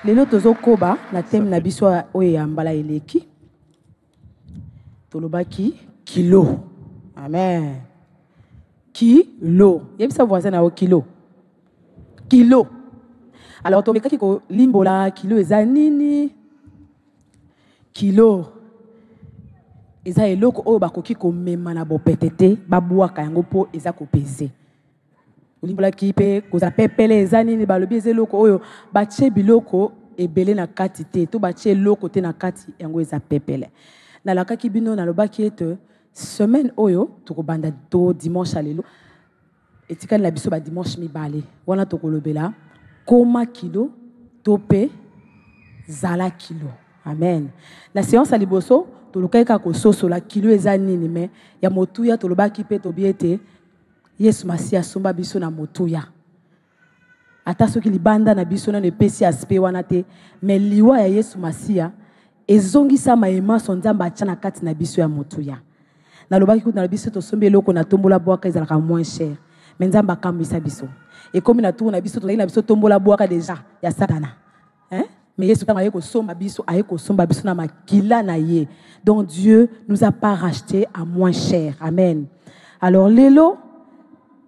Lelo tozo koba na thème na biso oyo ya mbala eleki. Tolobaki kilo. Amen. Kilo. Yebisa voisin na kilo. Kilo. Alors tomekaki ko limbola kilo eza nini? Kilo. Eza eloko oyo bakoki ko mema na bopetete babwaka yango po eza ko peser. Olimbola kipe koza pepele eza nini balobi eza eloko oyo batie biloko ebele na kati te to batie eloko te na kati yango eza pepele. Na lakaki bino na lobaki ete semaine oyo tokobanda to dimanche alelo etikali na biso ba dimanche mibale wana tokolobela koma kilo tope zala kilo. Amen. La séance à liboso tolokai ka ko soso la kilo eza nini me ya motuya tolobaki pe tobiete Yesu Masia somba biso na motuya. Ata soki libanda na biso na nepesi aspe wana te me liwa ya Yesu Masia ezongisa maema sonzamba achana kati na biso ya motuya. Na lobaki kutu na biso to sombi eloko na tombola bwaka ezalaka moins cher. Mais nzamba kambisa biso. Et comme na tour na biso to na biso tombola bwaka déjà ya satana. Hein? Mais Yesu kama yeko somba biso ayeko somba biso na makila na ye. Donc Dieu nous a pas racheté à moins cher. Amen. Alors lelo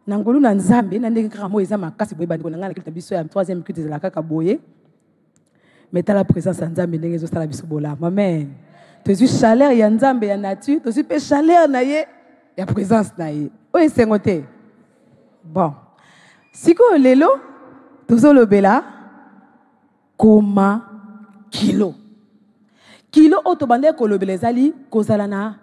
nangolu na nzambe na ndenge kaka mo eza makasi boye bandiko na ngana kilta biso ya troisième culte de la kaka boye. Mais la présence de nzambe ndenge zo sala biso bola. Amen. Tozu chaleur ya nzambe ya nature, tozu pe chaleur na ye ya présence na ye. Oye sengote. Bon. Siko lelo tozo lobela koma kilo. Kilo otobande ko lobela zali kozala na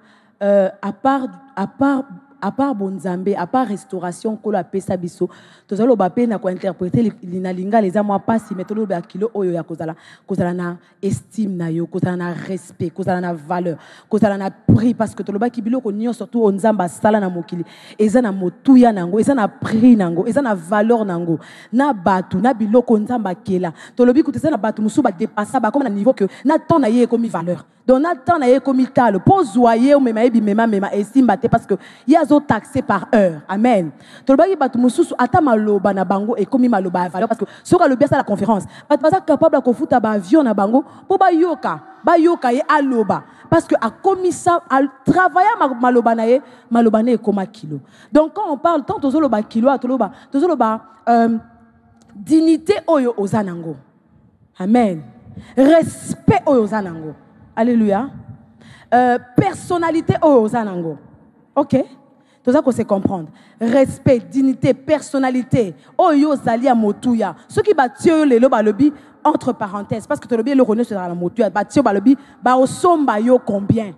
à part bonzambe, à part restauration ko la pesa biso, tozalo ba pe na ko interpréter linalinga les amwa pasi metolo ba kilo oyo ya kozala na estime na yo, kozala na respect, kozala na valeur, kozala na prix parce que toloba ki biloko nyo surtout onzamba sala na mokili, eza na motuya nango, eza na prix nango, eza na valeur nango, na batu na biloko nzamba kela. Tolobi kutesa na batu musu ba dépasser ba comme na niveau que na temps na ye comme valeur. Donc na temps na ye comme tal, pose zoyer ou mema ebi mema estime baté parce que ya taxé par heure. Amen. Tolobaki batu mususu ata maloba na bango et comme maloba valeur parce que soka le bien ça la conférence. Batu pas capable ko futa ba avion na bango po ba yoka ye aloba parce que a commis ça à travailler maloba na ye maloba na koma kilo. Donc quand on parle tant tozoloba kilo tozoloba dignité oyo ozanango. Amen. Respect oyo ozanango. Alléluia. Personnalité oyo ozanango. OK? Tout ça qu'on sait comprendre. Respect, dignité, personnalité. Oyo zalia motuya. Ceux qui battent le lobi entre parenthèses parce que tu le reconnaît sur la motuya. Battent balobi ba osomba yo combien?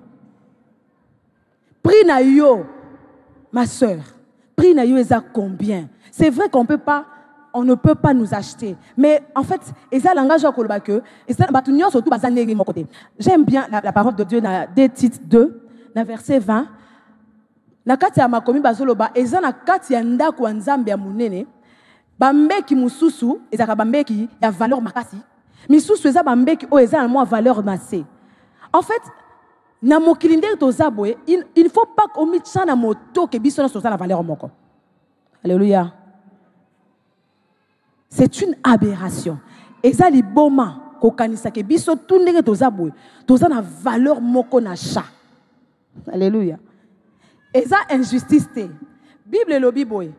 Prix na yo ma sœur. Prix na yo eza combien? C'est vrai qu'on ne peut pas nous acheter. Mais en fait, eza langage koloba que eza batunyo surtout bazane mon côté. J'aime bien la parole de Dieu dans des titres 2, dans verset 20. Na kati ya makomi bazoloba eza na kati ya ndako ya nzambe ya munene bambeki mususu ezaka bambeki ya valeur makasi misusu eza bambeki o eza na mwa valeur massé. En fait na mokili ndenge tozaboye il faut pas komitsa na moto ke biso na soza na valeur moko. Alléluia. C'est une aberration. Eza liboma ko kanisa ke biso tout ndenge tozaboye toza na valeur moko na cha. Alléluia. Eza injustice te. Bible lobi boy.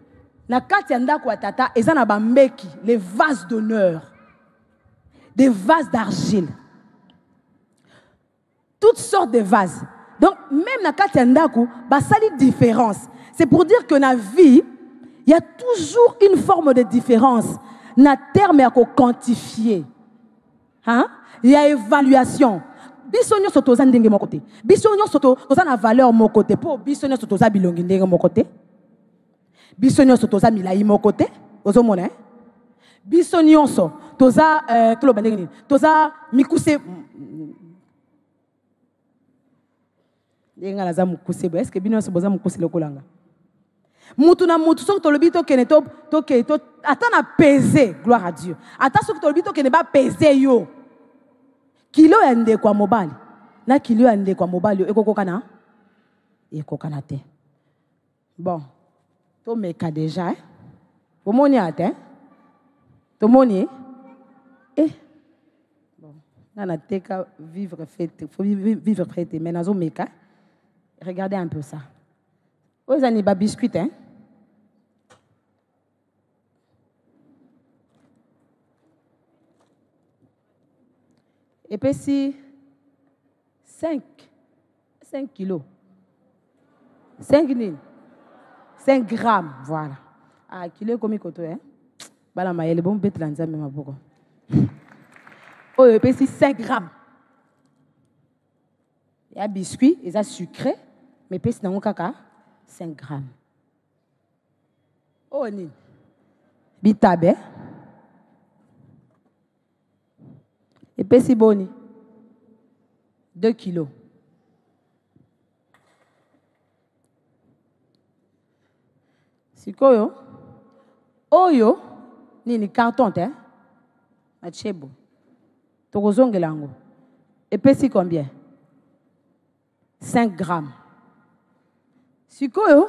Na kati ya ndako ya tata eza na bambeki les vases d'honneur. Des vases d'argile. Toutes sortes de vases. Donc même na kati ya ndako basali différence. C'est pour dire que na vie il y a toujours une forme de différence. Na terme ya ko quantifier. Hein? Il y a évaluation. Bisonyo sotoza ndenge mon côté. Bisonyo soto toza na valeur mon côté. Po bisonyo sotoza bilongi ndenge mon côté. Bisonyo sotoza milai mon côté. Ozo mona. Bisonyo so toza tulo bandenge ni. Toza mikuse. Ndenge la za mukuse. Est-ce que bino so boza mukuse lokolanga? Mutu na mutu so tolobi to kene to ata na peser gloire à Dieu. Ata so tolobi to kene ba peser yo. Kilo yande kwa mobali na kilo yande kwa mobali ekokokana ekokana te. Bon to meka déjà omoni ate to moni Vivre fête, faut vivre fête, mais nazo meka. Regardez un peu ça. Vous avez des biscuits, hein? Et puis si 5 kilos. 5 grammes, voilà. Ah, kilo comme koto, hein? Bala maïle, bon bête lanza même beaucoup. Oh, et puis si 5 grammes. Il y a biscuit, il y a sucré, mais puis c'est dans caca 5 grammes. Oh, ni. Bitabe. Et puis si boni. 2 kilos. Sikoyo. Oyo. Ni carton, hein? Machebo. Tokozonge lango. Et puis si combien? 5 grammes. Sikoyo.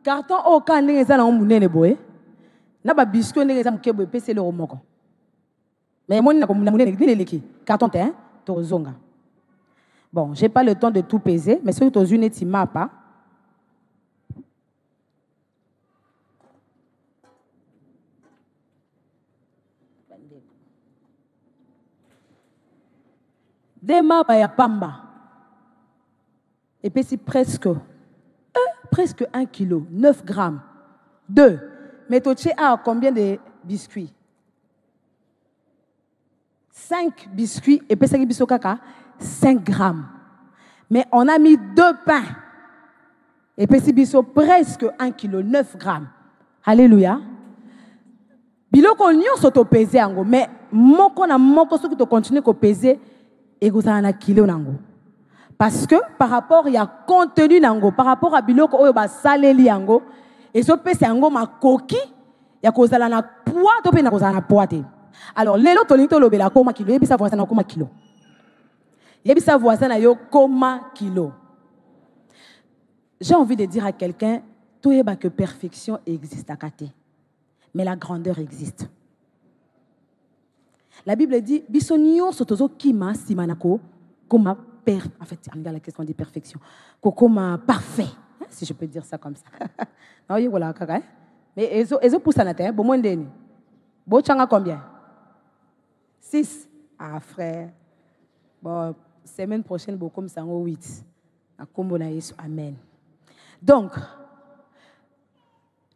Carton au kan ndenge za na munene boye. Na ba biscuit ndenge za mkebo epese le romoko. Mais moi na munene ni leki. Carton te hein? Tokozonga. Bon, j'ai pas le temps de tout peser, mais ce que tu as une ti mapa. Des mapas ya pamba. Et puis c'est presque 1 kilo, 9 grammes. 2. Mais tu as combien de biscuits? 5 biscuits et puis 5 biscuits caca, 5 grammes. Mais on a mis 2 pains. Et puis c'est biscuits presque 1 kilo, 9 grammes. Alléluia. Biloko nyo soto peser ango, mais moko na moko so que tu continues à peser et que ça na kilo nango. Parce que par rapport il y a contenu nango, par rapport à biloko oyo ba saleli yango, et so pese yango ma koki ya kozala na poids to pe na kozala na poids te. Alors lelo to nito lobela koma kilo, yebisa voisin na koma kilo. Yebisa voisin na yo koma kilo. J'ai envie de dire à quelqu'un, to yeba que perfection existe à côté. Mais la grandeur existe. La Bible dit bisonio sotozo kima simanako koma en fait, on regarde la question de perfection. Comme parfait, hein, si je peux dire ça comme ça. Non, voilà, mais ils ont poussé à terre, bon, moins d'années. Bon, tu as combien? 6. Ah, frère. Bon, semaine prochaine, bon, comme ça, 8. Amen. Donc,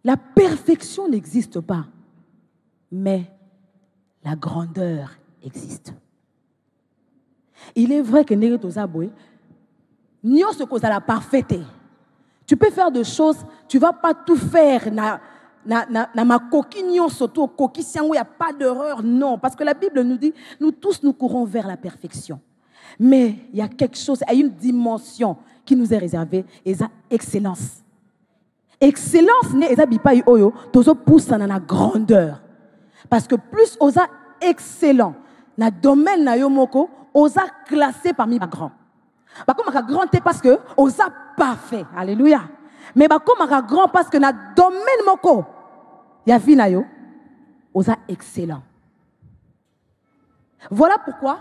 la perfection n'existe pas, mais la grandeur existe. Il est vrai que Néré Tozaboé, nous sommes à la parfaite. Tu peux faire des choses, tu ne vas pas tout faire. Na ma coquille, surtout coquille, il n'y a pas d'erreur, non. Parce que la Bible nous dit, nous tous nous courons vers la perfection. Mais il y a quelque chose, il y a une dimension qui nous est réservée, et c'est excellence. Excellence, n'est pas oyo, tozo pousse dans la grandeur. Parce que plus osa excellent, na domaine na yo moko, osa classé parmi les grands. Bah comme grand c'est parce que osa parfait. Alléluia. Mais bah comme grand parce que na domaine moko ya vi na yo osa excellent. Voilà pourquoi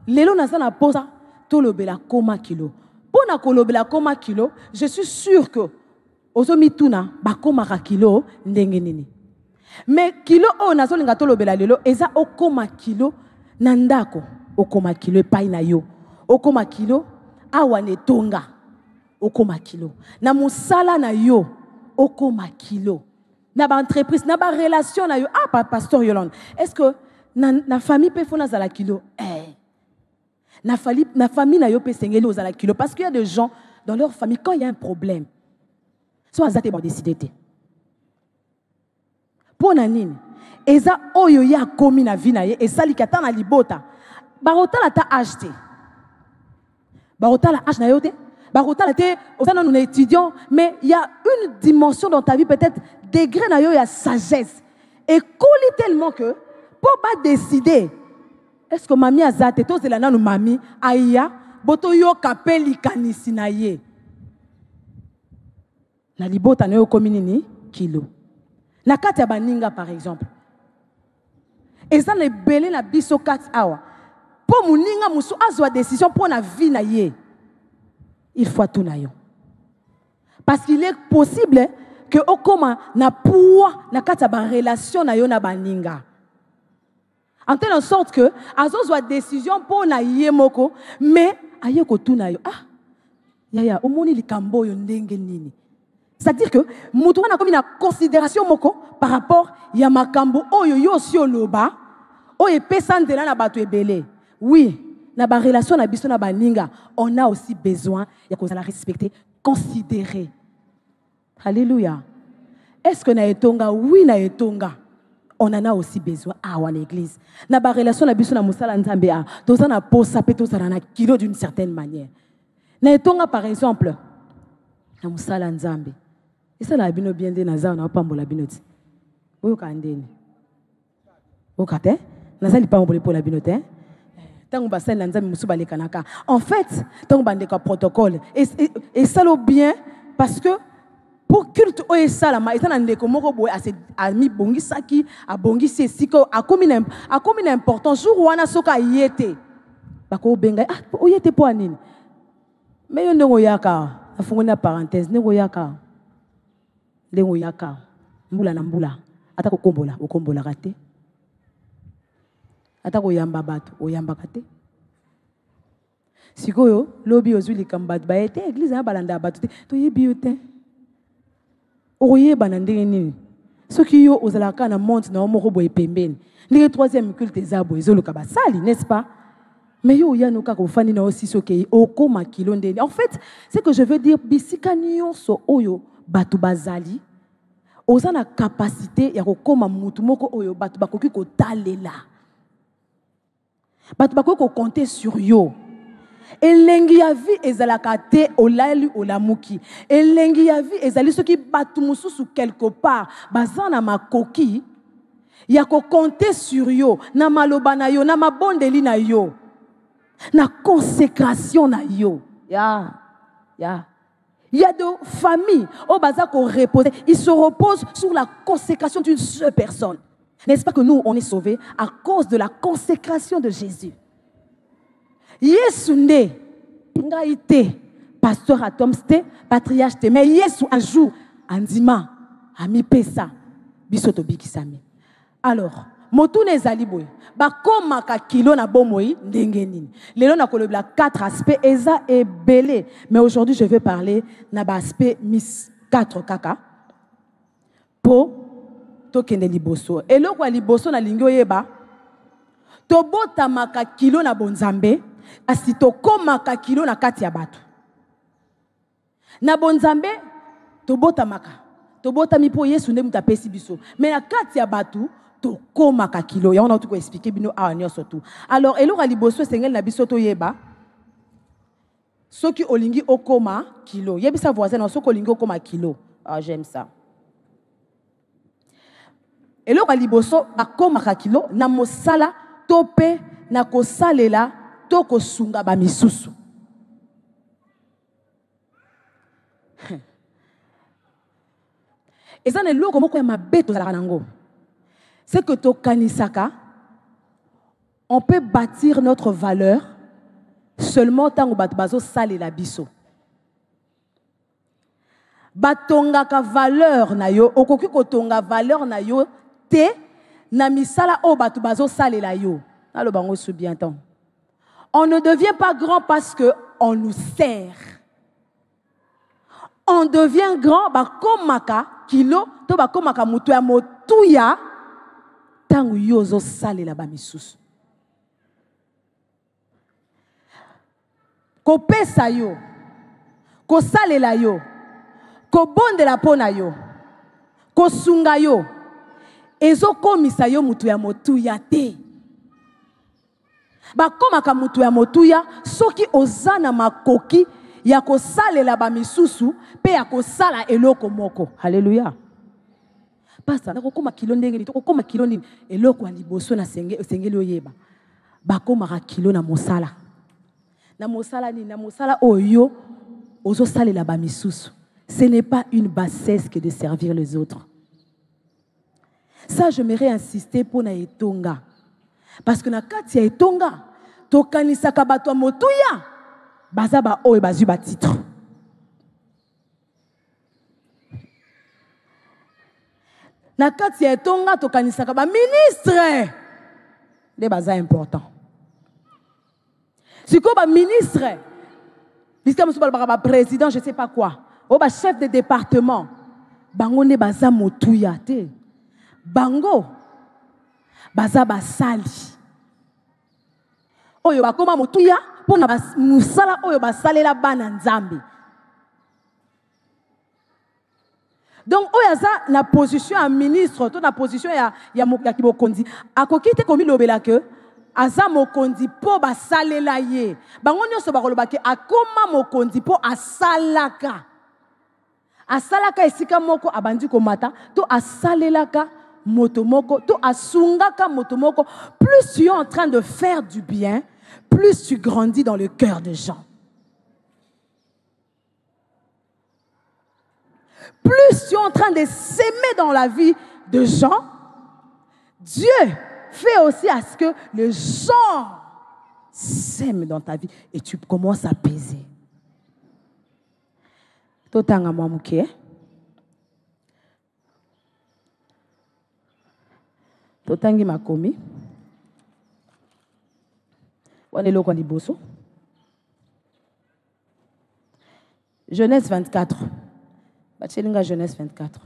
lelo na sana posa to lobela koma kilo. Pour na kolobela koma kilo, je suis sûr que ozo mituna ba koma kilo ndenge nini. Mais kilo o na zo linga to lobela lelo eza okoma kilo nandako. Okoma kilo epai na yo. Okoma kilo awa netonga. Okoma kilo. Na musala na yo. Okoma kilo. Na ba entreprise, na ba relation na yo. Ah, pasteur Yolande. Est-ce que na famille peut faire na kilo? Na famille na yo peut sengeli aux kilo. Parce qu'il y a des gens dans leur famille, quand il y a un problème, soit azate bon décidé. Pour nanine. Eza oyo ya komi na vie na ye. Et sali kata na libota. Barota la ta acheté. Barota la acheté na yote. Barota la te, nous sommes étudiants, mais il y a une dimension dans ta vie, peut-être, degré na yo, il y a sagesse. Et coller tellement que, pour pas décider, est-ce que mamie a zate, to c'est la nanu mamie, aïa, boto yo kapeli kanisi na ye. Na libota na yo kominini, kilo. Na kati ya baninga, par exemple. Et ça, les belé na biso 4 hours. pour moninga musu azwa décision pour na vie na ye. Il faut tout na yo. Parce qu'il est possible que okoma na pouvoir na kata ba relation na yo na baninga. En telle sorte que azozwa décision pour na ye moko mais aye ko tout na yo. Ah yaya omoni likambo yo ndenge nini. C'est-à-dire que mutu wana komi na considération moko par rapport ya makambo oyo yo si oloba oyo pesa ndela na bato ebele. Oui, na ba relation na biso na baninga, on a aussi besoin ya ko la respecter, considérer. Alléluia. Est-ce que na etonga? Oui, na etonga. On en a aussi besoin à l'église. Na ba relation na biso na musala nzambe a, toza na posa pe toza na kilo d'une certaine manière. Na etonga par exemple, na musala nzambe. Et ça la bino bien de na za na pambola binoti. Oyo kandeni. Okate? Na za li pambola pour la binote. Tango ba sel nzambe musu ba lekanaka. En fait, tango ba ndeka protocole et ça le bien parce que pour culte oyo salama eta na ndeko moko boye a mi bongisaki a bongisi siko a komi na importance jour wana soka yete. Bako benga ah oyete po anini. Mais yo ndongo yaka afungo na parenthèse ndongo yaka. Ndongo yaka. Mbula na mbula. Ata ko kombola, okombola kate. Ata ko yamba bato, oyamba kate. Sikoyo lobi ozuli kambat ba ete église na balanda bato to yebi yote. Oye banandenge nini. Soki yo ozalaka na monte na omoko boye pembeni. Ndenge troisième culte ezabo ezoluka basali, n'est-ce pas? Mais yo ya no kaka ofani na aussi soki okoma kilo ndeni. En fait, c'est que je veux dire bisika nyonso oyo bato bazali oza na capacité ya kokoma mutu moko oyo bato bakoki kotalela. Bato bakoki ko compter sur yo. Elengi ya vie ezalaka te olali olamuki. Elengi ya vie ezali soki bato mususu quelque part bazana makoki ya ko compter sur yo na maloba na yo na mabondeli na yo na consécration na yo. Il y a des familles au bazar qu'on repose. Ils se reposent sur la consécration d'une seule personne. N'est-ce pas que nous, on est sauvés à cause de la consécration de Jésus? Yesu nde, ngaïté, pasteur Atom ste, patriarche te, mais Yesu un jour, andima, ami pesa, bisoto bikisami. Alors, motune zaliboy, ba koma ka kilo na bomoi ndenge nini. Lelo na kolobla 4 aspects eza et belé, mais aujourd'hui je vais parler na ba aspect mis 4 kaka. Po to kende liboso. Eloko ya liboso na lingio yeba. To bota maka kilo na bonzambe, asi to koma ka kilo na kati ya batu. Na bonzambe to bota maka. To bota mi po Yesu nde mutapesi biso. Mais na kati ya batu to koma ka kilo. Ya on a tout ko expliquer bino a nyo surtout. Alors eloko ya liboso sengel na biso to yeba. Soki olingi okoma kilo. Yebisa voisin na soki olingi okoma kilo. Ah j'aime ça. Eloko ya liboso akoma ka kilo na mosala tope na kosalela to kosunga ba misusu. Eza ne loko moko ya mabeto zalaka nango. C'est que to kanisaka on peut bâtir notre valeur seulement tant que bazo salela biso. Batonga ka valeur na yo okoki kotonga valeur na yo te na misala o batu bazo salela yo. Alors bango sou bien temps. On ne devient pas grand parce que on nous sert. On devient grand ba komaka kilo to ba komaka mutu ya motuya tangu yozo salela ba misusu. Ko pesa yo. Ko salela yo. Ko bondela pona yo. Ko sunga yo. Ezo komisa yo mutu ya motuya te. Ba komaka mutu ya motuya soki ozana makoki ya ko salela ba misusu pe ya ko sala eloko moko. Hallelujah. Pasa na kokoma kilo ndenge ni to kokoma kilo ni eloko ya liboso na sengeli oyeba. Ba komaka kilo na mosala. Na mosala ni na mosala oyo ozo salela ba misusu. Ce n'est pas une bassesse que de servir les autres. Ça, j'aimerais insister pour na etonga. Parce que na kati ya etonga, tokanisaka bato ya motuya baza ba oyo bazwi ba titre. Na kati ya etonga tokanisaka ba ministre nde baza important. Siko ba ministre bisika mosusu balobaka ba président je sais pas quoi o ba chef de département bango nde baza motuya te, bango baza basali oyo bakoma motuya mpona mosala oyo basalela bana nzambe. Donc oyo aza na position ya ministre to na position ya kibokonzi akoki te komilobela ke aza mokonzi mpo basalela ye. Bango nyonso bakolobaki akoma mokonzi mpo asalaka esika moko abandi komata to asalelaka moto moko to asungaka moto moko. Plus tu es en train de faire du bien, plus tu grandis dans le cœur des gens. Plus tu es en train de s'aimer dans la vie de gens, Dieu fait aussi à ce que les gens s'aiment dans ta vie et tu commences à peser. Totanga mwa muke. Totangi makomi. Wane loko liboso. Genèse 24. Bachelinga Genèse 24.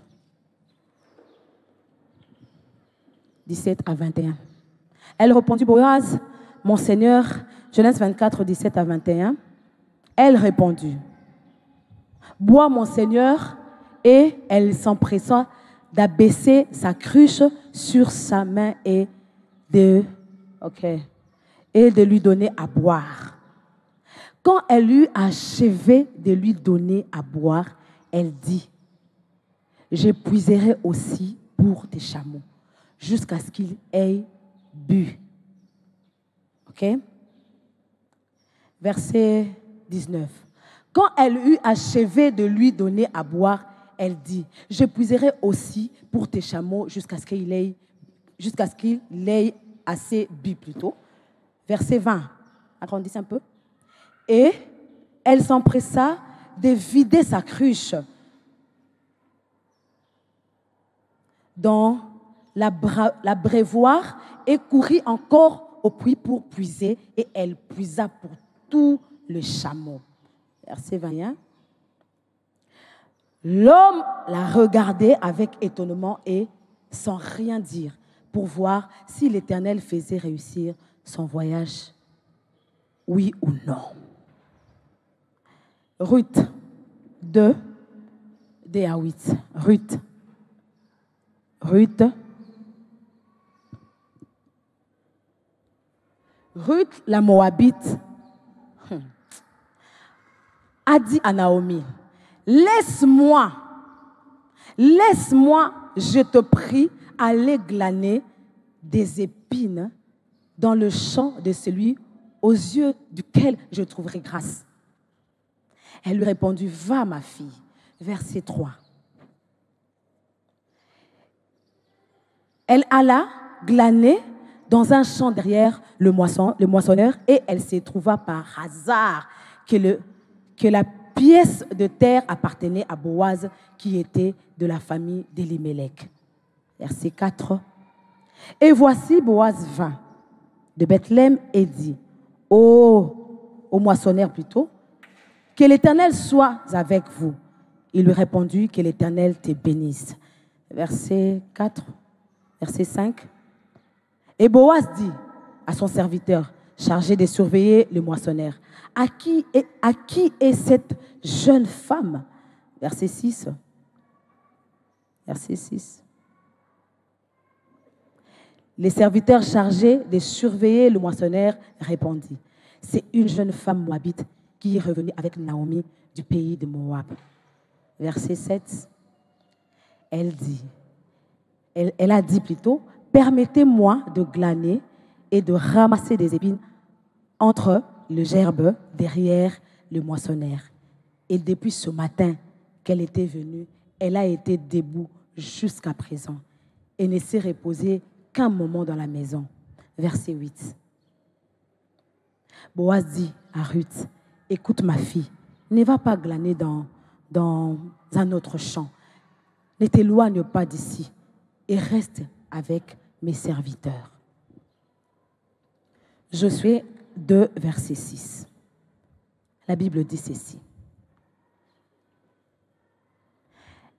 17 à 21. Elle répondit, Boaz, mon Seigneur, Genèse 24, 17 à 21. Elle répondit, bois mon Seigneur, et elle s'empressa d'abaisser sa cruche sur sa main et de lui donner à boire. Quand elle eut achevé de lui donner à boire, elle dit, je puiserai aussi pour tes chameaux, jusqu'à ce qu'il ait bu. Ok? Verset 19. Quand elle eut achevé de lui donner à boire, elle dit, je puiserai aussi pour tes chameaux jusqu'à ce qu'il ait assez bu plutôt. Verset 20. Agrandissez un peu. Et elle s'empressa de vider sa cruche dans l'abreuvoir et courut encore au puits pour puiser, et elle puisa pour tout le chameau. Verset 21. L'homme la regardait avec étonnement et sans rien dire pour voir si l'Éternel faisait réussir son voyage, oui ou non. Ruth 2, D à 8. Ruth, la Moabite, a dit à Naomi, laisse-moi, je te prie, aller glaner des épines dans le champ de celui aux yeux duquel je trouverai grâce. Elle lui répondit, va ma fille. Verset 3. Elle alla glaner dans un champ derrière le moissonneur, et elle se trouva par hasard que la pièce de terre appartenait à Boaz, qui était de la famille d'Elimelech. Verset 4. Et voici Boaz vint de Bethléem et dit au moissonneur plutôt, que l'Éternel soit avec vous. Il lui répondit, que l'Éternel te bénisse. Verset 4, verset 5. Et Boaz dit à son serviteur, chargé de surveiller le moissonneur, à qui est cette jeune femme? Verset 6. Verset 6. Les serviteurs chargés de surveiller le moissonneur répondit, c'est une jeune femme moabite qui est revenue avec Naomi du pays de Moab. Verset 7. Elle a dit plutôt, permettez-moi de glaner et de ramasser des épines entre le gerbe derrière le moissonneur. Et depuis ce matin qu'elle était venue, elle a été debout jusqu'à présent et ne s'est reposée qu'un moment dans la maison. Verset 8. Boaz dit à Ruth, écoute ma fille, ne va pas glaner dans un autre champ. Ne t'éloigne pas d'ici et reste avec mes serviteurs. Josué 2, verset 6. La Bible dit ceci.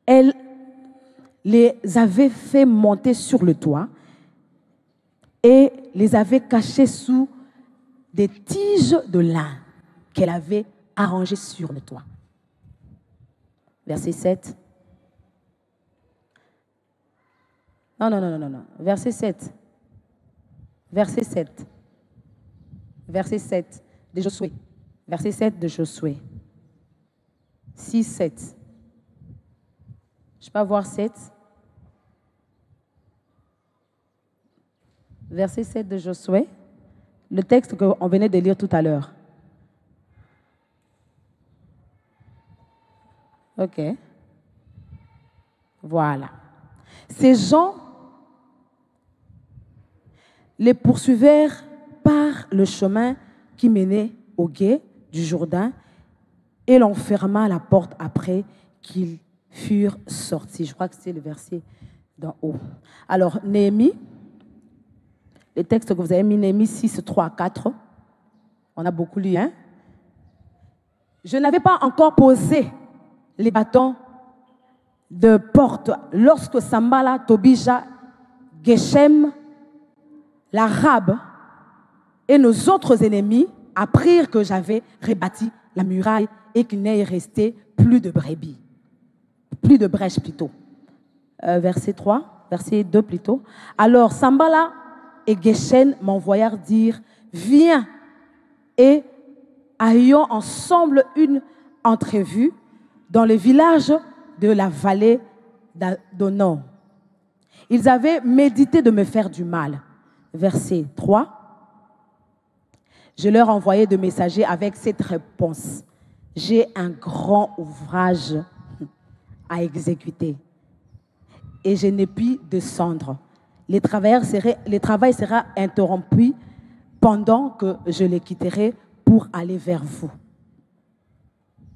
Elle les avait fait monter sur le toit et les avait cachés sous des tiges de lin qu'elle avait arrangées sur le toit. Verset 7. Non. Verset 7. Verset 7. Verset 7 de Josué. Verset 7 de Josué. 6, 7. Je peux avoir 7. Verset 7 de Josué. Le texte qu'on venait de lire tout à l'heure. OK. Voilà. Ces gens les poursuivirent par le chemin qui menait au gué du Jourdain et l'on ferma la porte après qu'ils furent sortis. Je crois que c'est le verset d'en haut. Alors, Néhémie, le texte que vous avez mis, Néhémie 6, 3, 4, on a beaucoup lu, hein? Je n'avais pas encore posé les bâtons de porte lorsque Sambala, Tobija, Geshem, l'Arabe et nos autres ennemis apprirent que j'avais rebâti la muraille et qu'il n'est resté plus de brebis. Plus de brèches plutôt. Verset 3, verset 2 plutôt. Alors Sambala et Geshem m'envoyèrent dire, viens et ayons ensemble une entrevue dans le village de la vallée d'Onon. Ils avaient médité de me faire du mal. Verset 3. Je leur envoyais de messagers avec cette réponse. J'ai un grand ouvrage à exécuter et je n'ai pu descendre. Le travail sera interrompu pendant que je les quitterai pour aller vers vous.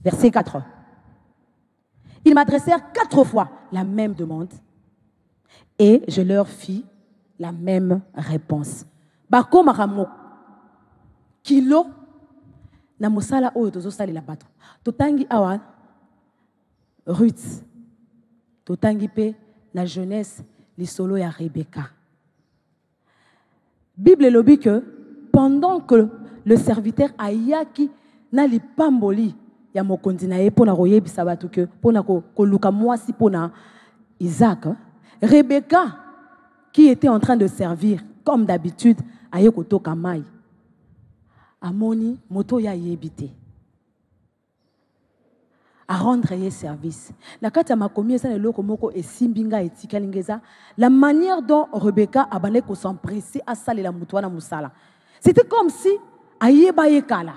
Verset 4. Ils m'adressèrent 4 fois la même demande et je leur fis la même réponse. Bako maramo kilo na musala oyo tozosali la bato. Totangi awa Ruth. Totangi pe la jeunesse lisolo ya Rebecca. Bible lobi que pendant que le serviteur ayaki na lipamboli ya mokonzi na ye pona koyebisa bato ke pona koluka mwasi pona Isaac, Rebecca qui était en train de servir comme d'habitude aye kotoka mai amoni moto ya yebite à rendre ye service. Na kati ya makomi eza eloko moko esimbinga etikali ngeza la manière dont Rebecca abane ko s'empresser à salela mutu wana musala. C'était comme si ayeba yekala.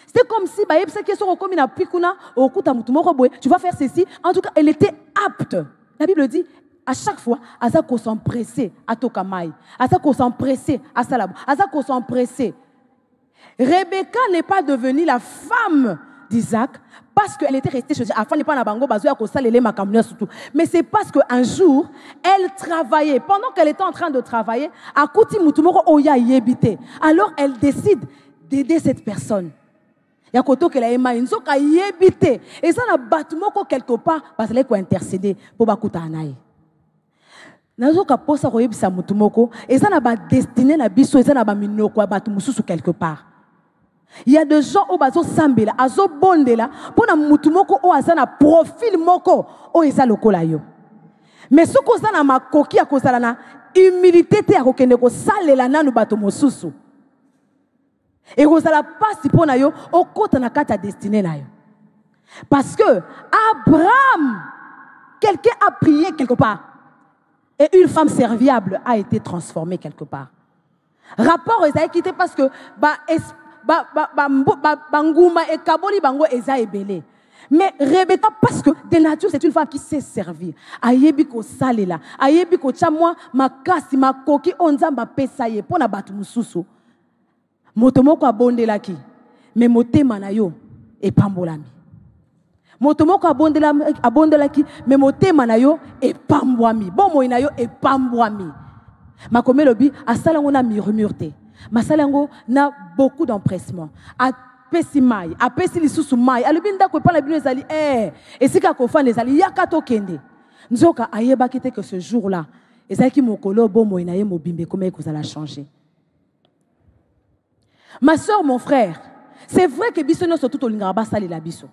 C'était comme si tu vas faire ceci. En tout cas, elle était apte. La Bible dit, à chaque fois, Azako s'empressait à Tokamai. Azako s'empressait à Salabou. Azako s'empressait. Rebecca n'est pas devenue la femme d'Isaac parce qu'elle était restée chez elle. Mais c'est parce qu'un jour, elle travaillait. Pendant qu'elle était en train de travailler, alors elle décide d'aider cette personne. Ya koto que la ema inzoka yebite et ça na batmoko quelque part parce que ko intercéder pour bakuta anaye nazoka posa ko yebisa mutumoko et ça na ba destiné na biso et ça na ba minoko batu mususu quelque part. Il y a des gens au bazo sambela azo bondela pona mutumoko o azana profil moko o eza lokola yo mais soko za na makoki ya kozala na humilité te ya kokende ko salela nanu batu mususu. Et vous allez pas si pour nayo au côté na kata destiné nayo. Parce que Abraham, quelqu'un a prié quelque part et une femme serviable a été transformée quelque part. Rapport Esaïe quitté parce que banguma et kaboli bango Esaïe belé. Mais Rebecca parce que de nature c'est une femme qui sait servir. Ayebi ko salela, ayebi ko chamwa makasi makoki onzamba pesaye pona batu mususu. moto moko abondelaki mais motema na yo epambolami. Moto moko abondelaki mais motema na yo epambwami. Bomoi na yo epambwami. Makomé lobi asalango na murmure. Masalango na beaucoup d'empressement. Apesi mai, apesi lisusu mai. Alobi ndako pa la bino ezali esika kofanda ezali yakato kende. Nzoka ayeba kite que ce jour-là ezaki mokolo bomoi na ye mobimbe comment ekozala changer. Ma soeur, mon frère, c'est vrai que biso nyonso tout olingaka basalela biso.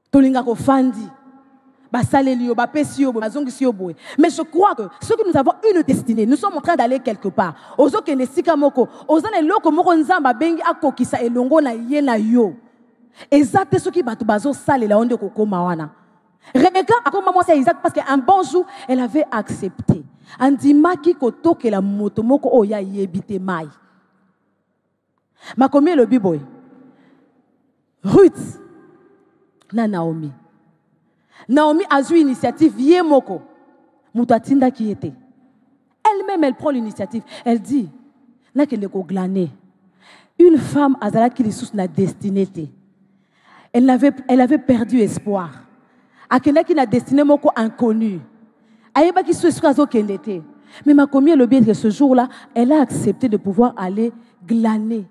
Tolingaka ofandi. Basaleli yo, bapesi yo, bazongisi yo boye. Mais je crois que ceux que nous avons une destinée, nous sommes en train d'aller quelque part. Ozo kende sika moko, ozana eloko moko nzamba bengi akokisa elongo na ye na yo. Exacte ceux qui batu bazo salela onde kokoma wana. Rebecca a commencé Isaac parce qu'un bon jour, elle avait accepté. Andimaki kotoke la moto moko oya yebite mai. Ma combien le biboy? Ruth na Naomi. Naomi a eu l'initiative Yemoko. Moutatinda qui était. Elle-même, elle prend l'initiative. Elle dit, n'a qu'elle est glané. Une femme a qui les sous la destinée. Elle avait perdu espoir. À quelqu'un qui n'a destiné moko inconnu. Aïeba qui soit ce qu'elle était. Mais ma combien le bien que ce jour-là, elle a accepté de pouvoir aller glaner.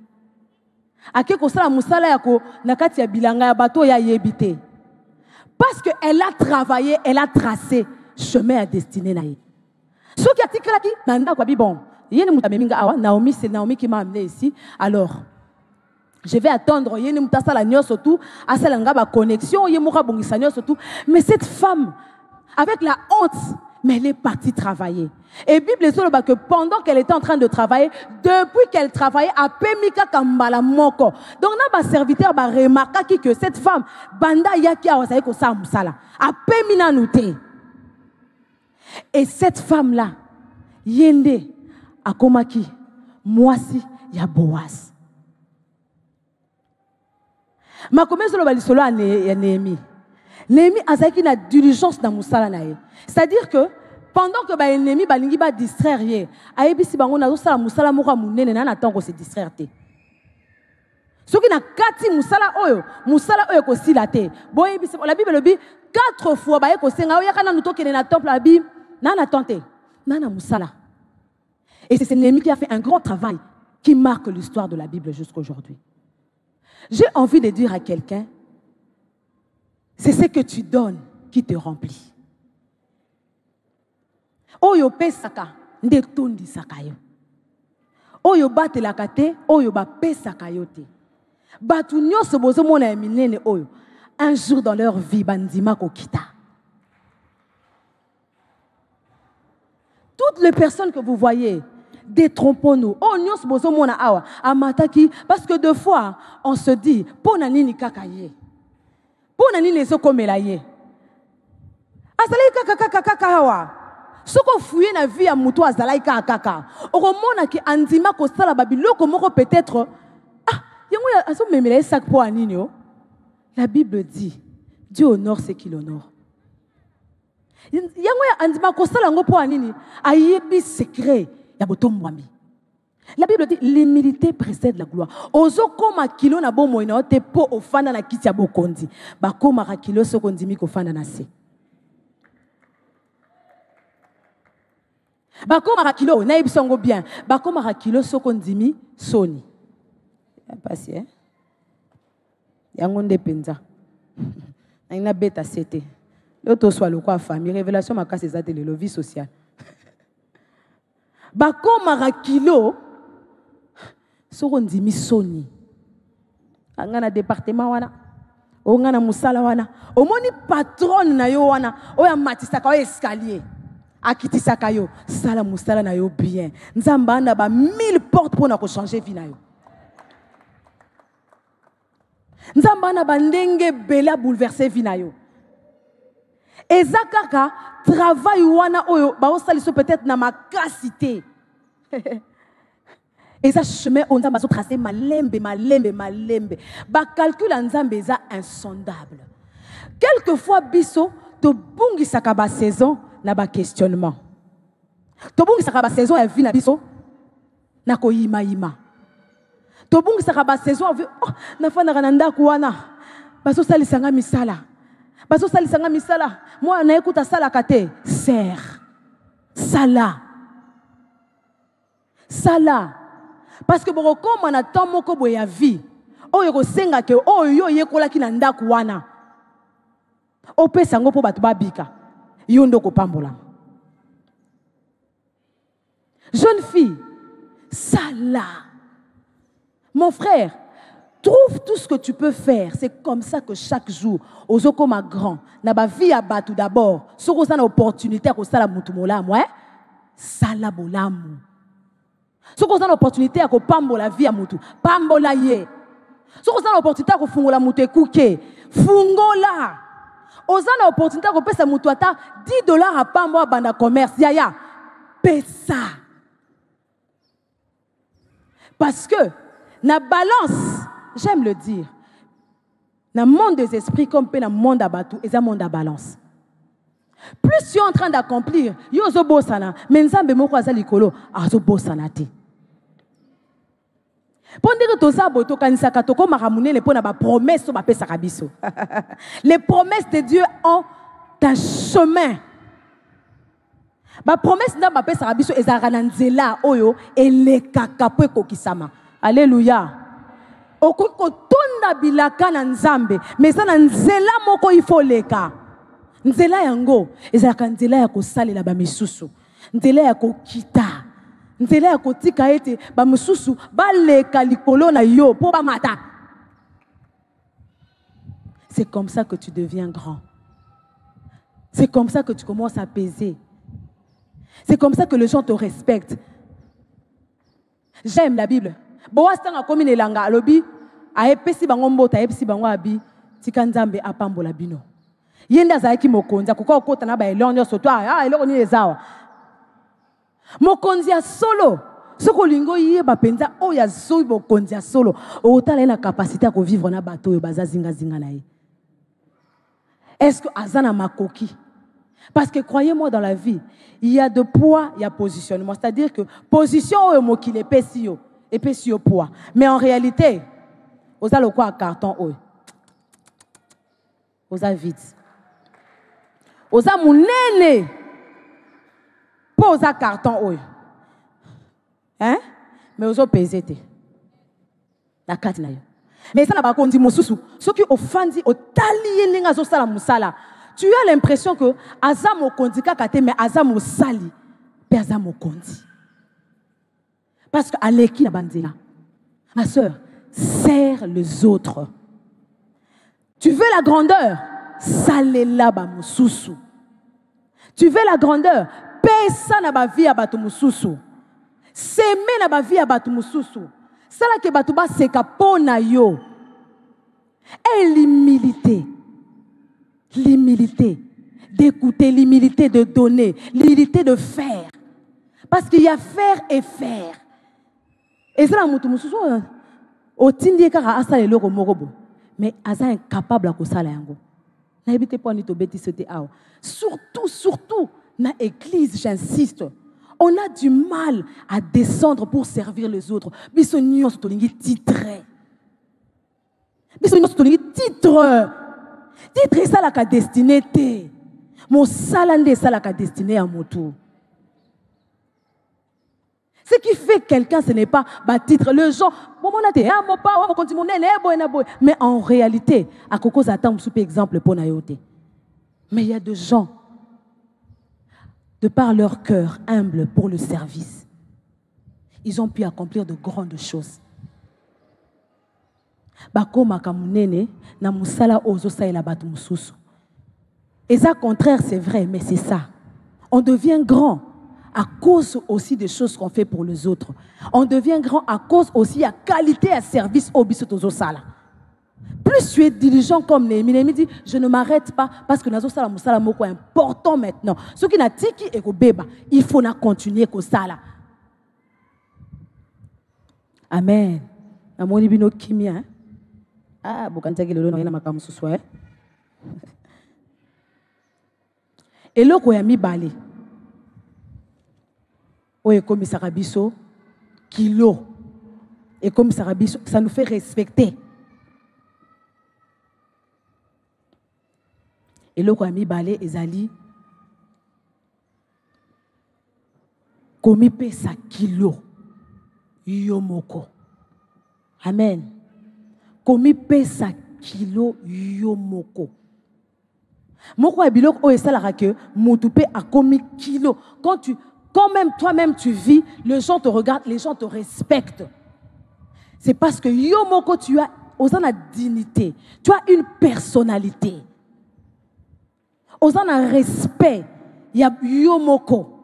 Ake kosala musala yako nakati ya bilanga ya bato ya yebite. Parce qu'elle a travaillé, elle a tracé chemin à destinée naïe. Ce qui a dit que nanda kwa bon, Naomi, c'est Naomi qui m'a amené ici. Alors, je vais attendre yene mutasa la nyo surtout, asalanga ba connexion, yemoka bongisa nyo surtout. Mais cette femme, avec la honte, mais elle est partie travailler. Et Bible est que pendant qu'elle était en train de travailler, depuis qu'elle travaillait, à Pemika Kambala Moko. Donc, notre serviteur a remarqué que cette femme, Banda Yaki Awasaye Kosa Musala, a Pemina Nouté. Et cette femme-là, Yende, Akomaki, Moisi, ya Boaz. Ma commune sur le balisolo à Néhémie. Néhémie a une diligence dans Moussala nae. C'est-à-dire que pendant que l'ennemi balingi ba distraire ye, ayebisi bango na sala musala moko munene na attend ko se distraire te. Soki na kati musala oyo ko sila te. Boyebisi la Bible le dit 4 fois ba ko senga oya kana nutoke na temple la Bible na attente. Na musala. Et c'est Néhémie qui a fait un grand travail qui marque l'histoire de la Bible jusqu'à aujourd'hui. J'ai envie de dire à quelqu'un, c'est ce que tu donnes qui te remplit. Oyo pesaka ndetondi sakayo. Oyo batelaka te, oyo ba pesaka yo te. Batu nyonso bozo mona ya minene oyo. Un jour dans leur vie bandima kokita. Toutes les personnes que vous voyez, détrompons-nous. Oh nyonso bozo mona awa amataki parce que deux fois on se dit pona nini kakaye. Pona nini so komela ye. Azali kaka hawa. Soko fouiller na vie à muto azalai kaka. Oromona ki andima ko sala babiloko moko peut-être yango aso memela sac po anini yo. La Bible dit Dieu honore ceux qui l'honorent. Yango ya andima ko sala ngo po anini ayebi secret ya botombwami. La Bible dit l'humilité précède la gloire. Ozo koma kilo na bo moina te po ofanda na kiti ya bokondi. Ba koma ka kilo soko ndimi ko fanda na se. Bakoma rakilo na ibisongo bien. Bakoma rakilo soko ndimi soni. Ya pasi yango ndepenza. Na ina beta sete. L'autre soit le quoi famille révélation makasi ezate le vie sociale. Bakoma rakilo soko ndimi soni. Anga na département wana. Onga na musala wana. Omoni patron na yo wana. Oya matisaka o escalier. Akitisaka yo sala musala na yo bien nzamba na ba 1000 portes pour na ko changer vie na yo nzamba na ba ndenge bela bouleverser vie na yo ezakaka travail wana oyo ba osaliso peut-être na makasité eza chemin on nzamba so tracer malembe ba calcul nzamba eza insondable quelquefois biso to bungisaka ba saison na ba questionnement. To bungi saka ba saison ya vie na biso na ko yima. tobungisaka ba saison oh nafanda na ndako wana baso salisanga misala moi na écoute sala kate serre sala parce que boko na temps moko boye ya vie oyo ko senga ke oyo yekola ki na ndako wana opesa ngo po bato babika yo ndoko pambola. Jeune fille, sala. Mon frère, trouve tout ce que tu peux faire. C'est comme ça que chaque jour, aux okoma grand, na ba vie à tout d'abord, ce qu'on a l'opportunité à sala mutumola, moi, sala bolamu. Ce qu'on a l'opportunité à pambola vie à mutu, pambola ye. Ce qu'on a l'opportunité à fungola mutu kuke, fungola. Ozana l'opportunité à pesa mutu ata $10 à pambola banda commerce, yaya, pesa. Parce que, na balance, j'aime le dire, dans le monde des esprits comme dans le monde à bateau, et dans le monde à balance. Plus tu es en train d'accomplir, yo zo bosana, mais nzambe moko aza likolo, azo bosana te. Pour dire que tout ça, boto kanisaka toko maramune les pona ba promesse ba pesa kabiso. Les promesses de Dieu ont un chemin. Ba promesse na ba pesa kabiso ezara na nzela oyo elekaka po ekokisama. Alléluia. Okoko tonda bilaka na nzambe, mais ça na nzela moko il faut leka. Nzela yango ezalaka nzela ya kosalela ba misusu. Nzela ya kokita. Nzela ya kotika ete ba misusu baleka likolo na yo po ba mata. C'est comme ça que tu deviens grand. C'est comme ça que tu commences à peser. C'est comme ça que les gens te respectent. J'aime la Bible. Boaz tanga komi nelanga alobi aepesi bango mbota aepesi bango abi tika nzambe apambola bino. Yenda zaki mokonzi akoko okota na ba elonyo soto eloko ni ezawa. Mokonzi ya solo soko lingo yeba penza o ya zoi mokonzi ya solo otala na capacité à vivre na bato yo bazazinga zinga na ye. Est-ce que azana makoki? Parce que croyez-moi, dans la vie, il y a de poids, il y a positionnement. C'est-à-dire que position est mo qui l'épaissio poids. Mais en réalité, vous avez le quoi à carton vous avez vide. Vous avez mon nene pour vous carton hein? Mais vous avez pesé la carte na yo. Mais ça n'a pas conduit mon sous. Ceux qui offendent au talier linga zo sala musala. Tu as l'impression que Azamo kondi kakate mais Azamo sali pe Azamo kondi. Parce que aleki na bandela. Ma sœur, serre les autres. Tu veux la grandeur? Salela ba mususu. Tu veux la grandeur? Pesa na ba vie abatu mususu. Seme na ba vie abatu mususu. Sala ke batu ba seka pona yo. Et l'humilité. L'humilité d'écouter, l'humilité de donner, l'humilité de faire. Parce qu'il y a faire et faire. Et ça, mais Asa est incapable de faire ça. Surtout, dans l'église, j'insiste, on a du mal à descendre pour servir les autres. Mais ce n'est pas titre. Titre ça la destinée te. Mon salande ça la destinée à mon tour. Ce qui fait quelqu'un, ce n'est pas bah titre. Le gens, mais en réalité, à Coco Zatam, super exemple pour Nayote. Mais il y a des gens, de par leur cœur humble pour le service, ils ont pu accomplir de grandes choses. Bakoma kamunene na musala ozo saela batu mususu. Et ça contraire c'est vrai mais c'est ça. On devient grand à cause aussi des choses qu'on fait pour les autres. On devient grand à cause aussi de la qualité à service au bisotozo sala. Plus tu es diligent comme Néhémie dit je ne m'arrête pas parce que nazo sala musala moko important maintenant. Ce qui n'a tiki et ko beba, il faut na continuer ko sala. Amen. Na moni bino kimia hein? Ah, bokantaki lelo na makamu suswa. Et le ko ya mibale. Oye komisaka biso kilo Et comme Sarabiso, ça nous fait respecter. Et le Kwami Balé Ezali, komi pesa kilo, yomoko. Amen. Komi pesa kilo, yomoko. Moko abilok o esalara que moutoupe a komi kilo. Quand même toi-même tu vis, les gens te regardent, les gens te respectent. C'est parce que yomoko tu as osana dignité, tu as une personnalité. Osana respect, il y a yomoko.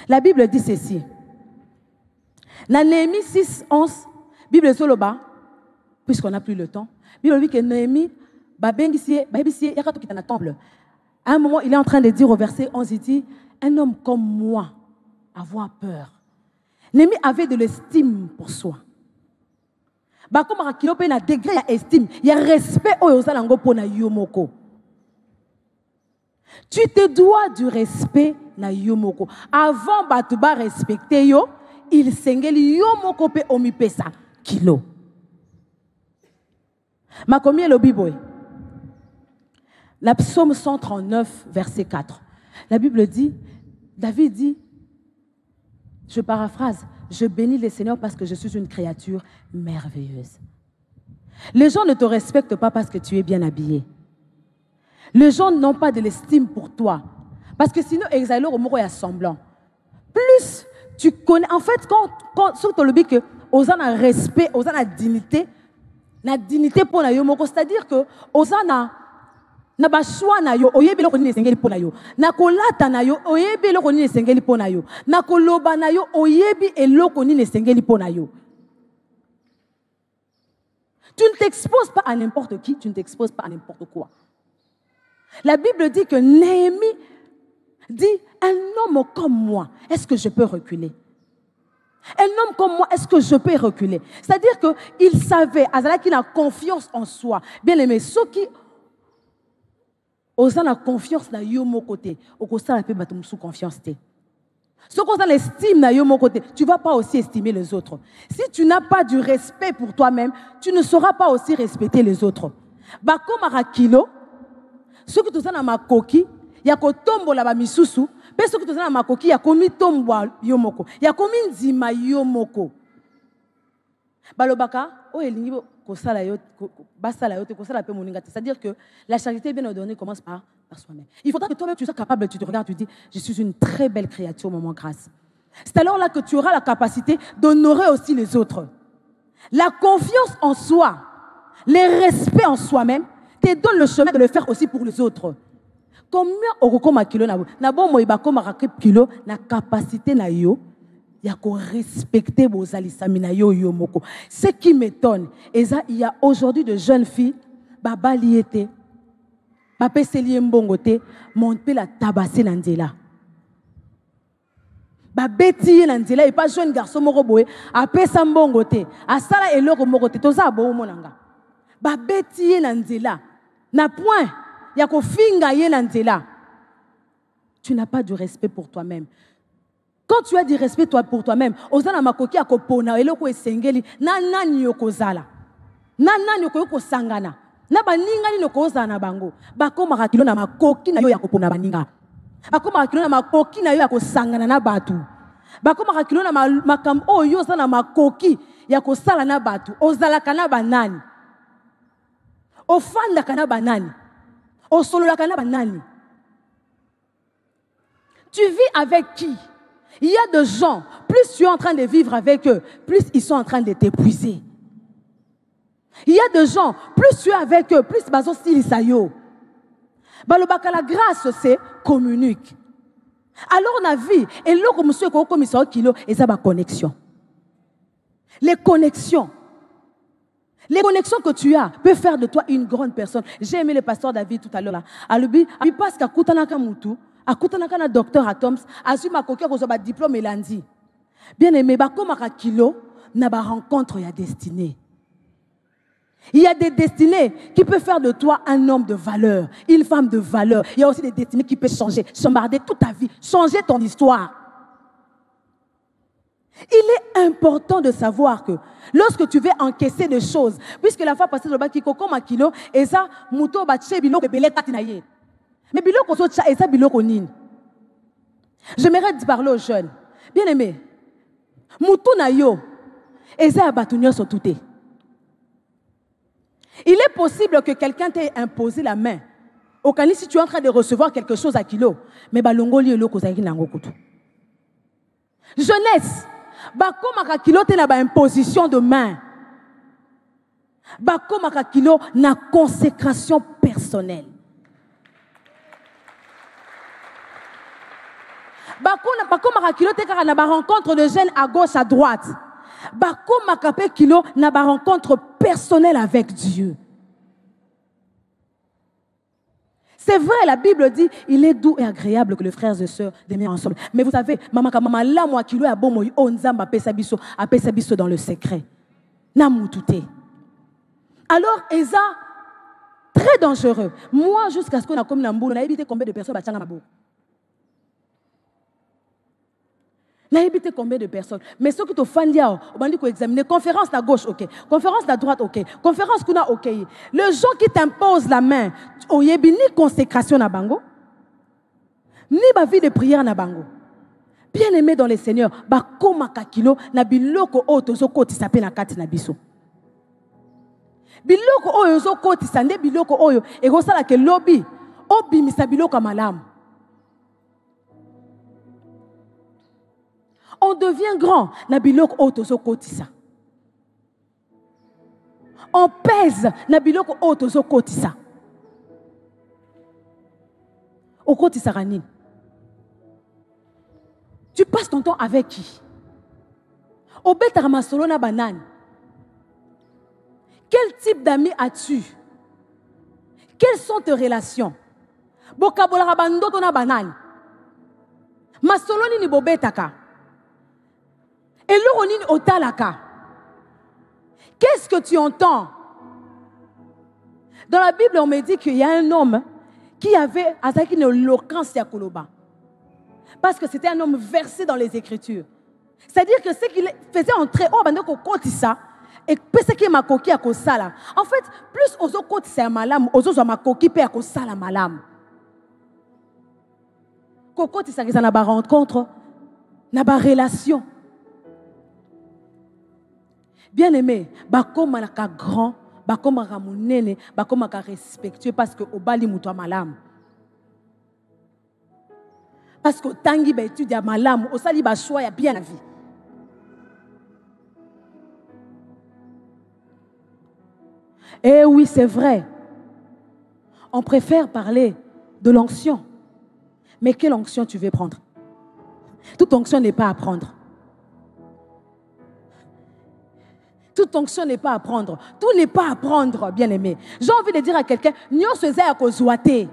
La Bible dit ceci. Dans Néhémie 6, 11, Bible soloba, puisqu'on n'a plus le temps, Bible dit que Néhémie, il y a un temple. À un moment, il est en train de dire au verset 11, il dit, un homme comme moi, avoir peur. Néhémie avait de l'estime pour soi. Comme il y a un degré d'estime, il y a respect aux gens pour na yomoko. Tu te dois du respect na yomoko. Avant batuba respecter yo, il sengeli yomoko pe omipesa kilo. Ma combien le Bible? La psaume 139 verset 4. La Bible dit, David dit, je paraphrase, je bénis le Seigneur parce que je suis une créature merveilleuse. Les gens ne te respectent pas parce que tu es bien habillé. Les gens n'ont pas de l'estime pour toi. Parce que sinon, exaler au mot est semblant. Plus tu connais, en fait, quand surtout le but que aux gens ont respect, aux gens ont dignité, la dignité pour nayo moko, c'est-à-dire que aux gens na ba choix na yo oyebi lo konini sengeli pona yo na kolata na yo oyebi lo konini sengeli pona yo na koloba na yo oyebi eloko konini sengeli pona yo. Tu ne t'exposes pas à n'importe qui, tu ne t'exposes pas à n'importe quoi. La Bible dit que Néhémie dit, un homme comme moi, est-ce que je peux reculer? Un homme comme moi, est-ce que je peux reculer? C'est-à-dire qu'il savait, Azala qu'il a confiance en soi. Bien aimé, ceux qui ont la confiance dans mon côté, au côté la paix sous confiance. Ceux qui ont l'estime dans mon côté, tu ne vas pas aussi estimer les autres. Si tu n'as pas du respect pour toi-même, tu ne sauras pas aussi respecter les autres. Comme Arakilo, ceux qui sont dans ma coquille, il y a ko tombo la ba misusu, mais ceux qui sont dans ma coquille, il y a komi tombo yomoko, il y a komi nzima yomoko. Balobaka, oh elingi ko sala yo, basala yo te ko sala pe moninga. C'est-à-dire que la charité bien ordonnée commence par soi-même. Il faudra que toi-même tu sois capable, tu te regardes, tu dis, je suis une très belle créature, maman grâce. C'est alors là que tu auras la capacité d'honorer aussi les autres. La confiance en soi, le respect en soi-même, te donne le chemin de le faire aussi pour les autres. Combien okokoma kilo na bon moiba koma rakep kilo na capacité na yo ya ko respecter vos alisami na yo moko. Ce qui m'étonne, il y a aujourd'hui de jeunes filles baba liete baba seli mbongote monter la tabasser na nzela. Babeti na nzela et pas jeune garçon moko boye apesa mbongote asala eloko moko te toza bo monanga. Babeti na nzela na point ya ko finga ye na nzela. Tu n'as pas du respect pour toi-même. Quand tu as du respect pour toi-même, ozana makoki ya kopona eloko esengeli na nani yokozala. Na nani yoko sangana. Na baninga ni nokoza na bango. Bakoma rakilo na makoki na yo ya kopona baninga. Bakoma rakilo na makoki na yo ya kosangana na batu. Bakoma rakilo na makam oyo za na makoki ya kosala na batu. Ozala kana banani. Ofanda kana banani. Osolola kana banani. Tu vis avec qui? Il y a des gens, plus tu es en train de vivre avec eux, plus ils sont en train de t'épuiser. Il y a des gens, plus tu es avec eux, plus bazo style sayo. Balobaka la grâce c'est communique. Alors on a vu et là comme monsieur comme ça kilo et ça ba connexion. Les connexions que tu as peuvent faire de toi une grande personne. J'ai aimé le pasteur David tout à l'heure là. Alubi, il passe qu'à Kutanaka Mutu, à Kutanaka na docteur Atoms, à Zuma Kokia ko ba diplôme elandi. Bien aimé, ba comme à kilo na ba rencontre ya destinée. Il y a des destinées qui peuvent faire de toi un homme de valeur, une femme de valeur. Il y a aussi des destinées qui peuvent changer, chambarder toute ta vie, changer ton histoire. Il est important de savoir que lorsque tu veux encaisser des choses, puisque la fois passée, le bas qui koko makilo, et ça, muto bache biloko belé katinaye. Mais biloko so cha et ça biloko nini. J'aimerais te parler aux jeunes. Bien aimé, muto na yo, et ça abatunyo so touté. Il est possible que quelqu'un t'ait imposé la main. Au cas si tu es en train de recevoir quelque chose à kilo, mais balongoli lo kozaki nango kutu. Jeunesse, bakoma kilo te na ba imposition de main. Bakoma kilo na consécration personnelle. Bakoma kilo te kaka na ba rencontre de jeunes à gauche à droite. Bakoma kapé kilo na ba rencontre personnelle avec Dieu. C'est vrai, la Bible dit, il est doux et agréable que les frères et sœurs demeurent ensemble. Mais vous savez, maman là moi kilo ya bomo onzamba pesa biso dans le secret. Na mutute. Alors eza très dangereux. Moi jusqu'à ce qu'on a comme nambo, on a évité combien de personnes batanga mabo. On a évité combien de personnes. Mais ceux qui te font dire, on dit qu'on examine conférence à gauche, ok. Conférence à droite, ok. Conférence qu'on a, ok. Les gens qui t'imposent la main, on y a ni consécration na bango, ni ba vie de prière na bango. Bien aimé dans les seigneurs, ba koma kakilo na biloko o tozo koti sape na kati na biso. Biloko oyo zo koti sande biloko oyo ego sala ke lobby obi misa biloko malamu. On devient grand. Nabiloko otozo kotisa. On pèse. Nabiloko otozo kotisa. Okotisa rani. Tu passes ton temps avec qui? Obetara masolo na banane. Quel type d'amis as-tu? Quelles sont tes relations? Bokabola bandoto na banane. Masolo ni bobetaka. Et l'oronine au talaka. Qu'est-ce que tu entends? Dans la Bible, on me dit qu'il y a un homme qui avait une éloquence ya koloba. Parce que c'était un homme versé dans les Écritures. C'est-à-dire que ce qu'il faisait entrer, oh, ben donc ça, et ce qui est ma coquille à kosala. En fait, plus aux autres côtés c'est malam, aux autres ma coquille à kosala malam. Kokoti ça qui n'a pas rencontre, n'a pas relation. Bien aimé, bakoma naka grand, bakoma ka munene, bakoma ka respectueux parce que obali muto malam. Parce que tangi ba étude malam, osali ba choix ya bien la vie. Eh oui, c'est vrai. On préfère parler de l'onction. Mais quelle onction tu veux prendre? Toute onction n'est pas à prendre. Toute onction n'est pas à prendre. Tout n'est pas à prendre, bien aimé. J'ai envie de dire à quelqu'un, nyonso eza ya kozwa te.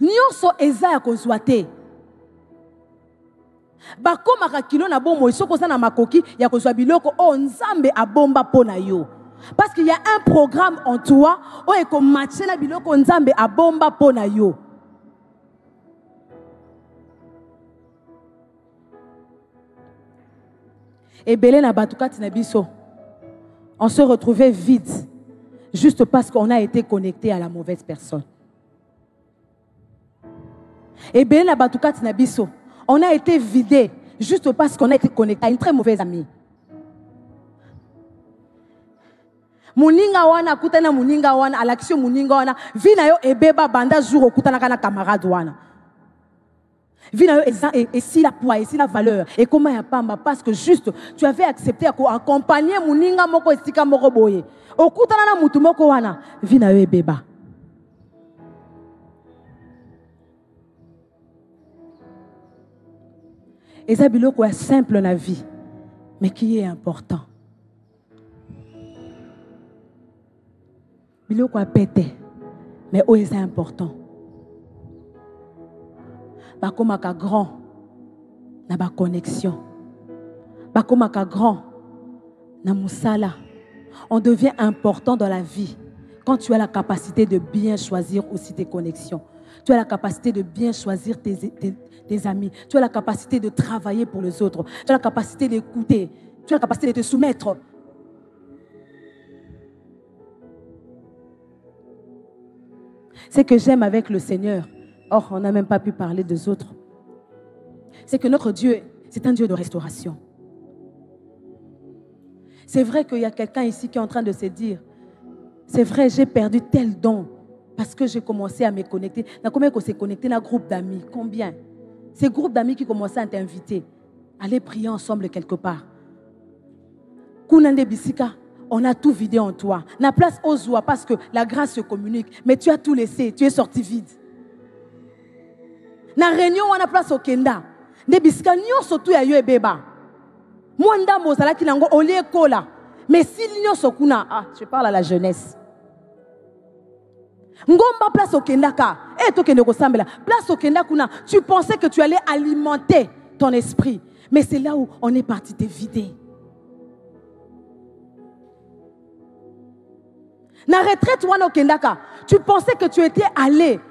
Nyonso eza ya kozwa te. Bakoma kilo na bomo isoko za na makoki ya kozwa biloko o nzambe abomba pona yo. Parce qu'il y a un programme en toi o eko matche na biloko nzambe abomba pona yo. Et Belé na batukati na biso, on se retrouvait vide juste parce qu'on a été connecté à la mauvaise personne. Et Belé na batukati na biso, on a été vidé juste parce qu'on a été connecté à une très mauvaise amie. Muninga wana kutana muninga wana alaction muninga wana vina yo ebeba banda jour okutana kana camarade wana. Vina et si la poids et si la valeur et comment ya pamba parce que juste tu avais accepté à accompagner muninga moko esika moko boye. Okutana na mutu moko wana vina yo ebeba. Et ça biloko est simple dans la vie mais qui est important. Biloko a pété mais où est important. Bakomaka grand na ba connexion. Bakomaka grand na musala. On devient important dans la vie quand tu as la capacité de bien choisir aussi tes connexions. Tu as la capacité de bien choisir tes amis. Tu as la capacité de travailler pour les autres. Tu as la capacité d'écouter. Tu as la capacité de te soumettre. Ce que j'aime avec le Seigneur, or on n'a même pas pu parler des autres, c'est que notre Dieu, c'est un Dieu de restauration. C'est vrai qu'il y a quelqu'un ici qui est en train de se dire, c'est vrai, j'ai perdu tel don parce que j'ai commencé à me connecter. Combien qu'on s'est connecté dans un groupe d'amis? Combien? Ces groupes d'amis qui commençaient à t'inviter. Allez prier ensemble quelque part. Kunande Bisika, on a tout vidé en toi. Na place aux joies parce que la grâce se communique. Mais tu as tout laissé, tu es sorti vide. Na réunion, on a place au Kenda. Ne Bisika, nyo sotu ya yo e beba. Mwanda mozala ki nango olie kola. Mais si nyo sokuna, je parle à la jeunesse. Ngomba place au Kenda ka. To kende ko sambela. Place au Kenda kuna, tu pensais que tu allais alimenter ton esprit. Mais c'est là où on est parti te vider. Na retraite wana Kendaka, tu pensais que tu étais allé